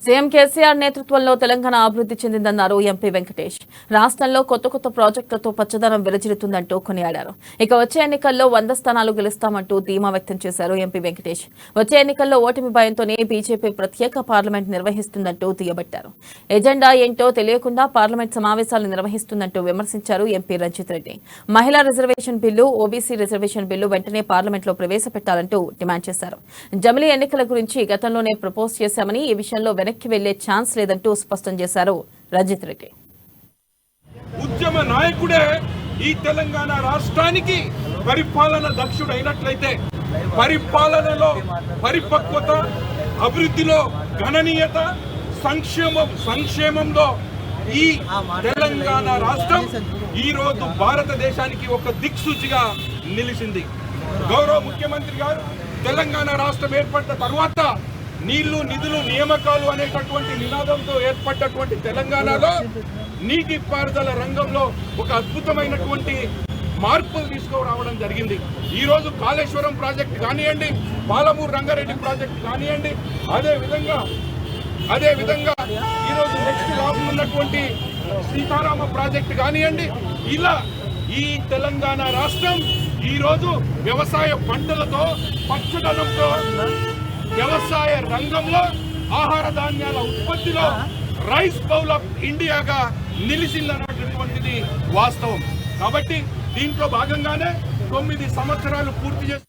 CM KCR నేతృత్వంలో తెలంగాణ అభివృద్ధి చెందిందన్నారు MP Venkatesh. రాష్ట్రంలో కొత్త కొత్త ప్రాజెక్టులతో పచ్చదనం వెలజిల్లుతుందంటూ కొనియాడారు. ఇక వచ్చే ఎన్నికల్లో 100 స్థానాలు గెలుస్తామంటూ ధీమా వ్యక్తం చేశారు ఎంపీ వెంకటేష్. వచ్చే ఎన్నికల్లో ఓటమి భయంతోనే బీజేపీ ప్రత్యేక పార్లమెంట్ నిర్వహిస్తుందంటూ దుయ్యబట్టారు. ఎజెండా ఏంటో తెలియకుండా పార్లమెంట్ సమావేశాలు నిర్వహిస్తుందంటూ విమర్శించారు ఎంపీ రంజిత్ రెడ్డి. మహిళా reservation bill, OBC reservation bill వెంటనే పార్లమెంట్లో ప్రవేశపెట్టాలంటూ డిమాండ్ చేశారు. జమిలీ ఎన్నికల గురించి గతంలోనే ప్రపోజ్ చేశామని, ఈ విషయంలో వెనక్కి వెళ్లే ఛాన్స్ లేదంటూ స్పష్టం చేశారు రంజిత్ రెడ్డి. ఉద్యమ నాయకుడే ఈ తెలంగాణ రాష్ట్రానికి పరిపాలన దక్షుడైనట్లయితే పరిపాలనలో పరిపక్వత, అభివృద్ధిలో గణనీయత, సంక్షేమంలో ఈ తెలంగాణ రాష్ట్రం ఈ రోజు భారతదేశానికి ఒక దిక్సూచిగా నిలిచింది. గౌరవ ముఖ్యమంత్రి గారు తెలంగాణ రాష్ట్రం ఏర్పడిన తర్వాత నీళ్లు, నిధులు, నియామకాలు అనేటటువంటి నినాదంతో ఏర్పడ్డటువంటి తెలంగాణలో నీటిపారుదల రంగంలో ఒక అద్భుతమైనటువంటి మార్పులు తీసుకురావడం జరిగింది. ఈరోజు కాళేశ్వరం ప్రాజెక్టు కానివ్వండి, పాలమూరు రంగారెడ్డి ప్రాజెక్టు కానివ్వండి, అదేవిధంగా ఈరోజు నెక్స్ట్ రాబోతున్నటువంటి సీతారామ ప్రాజెక్టు కానివ్వండి, ఇలా ఈ తెలంగాణ రాష్ట్రం ఈరోజు వ్యవసాయ పంటలతో, పచ్చదనంతో, వ్యవసాయ రంగంలో, ఆహార ధాన్యాల ఉత్పత్తిలో రైస్ బౌల్ ఆఫ్ ఇండియాగా నిలిచిందన్నటువంటిది వాస్తవం. కాబట్టి దీంట్లో భాగంగానే 9 సంవత్సరాలు పూర్తి చేసి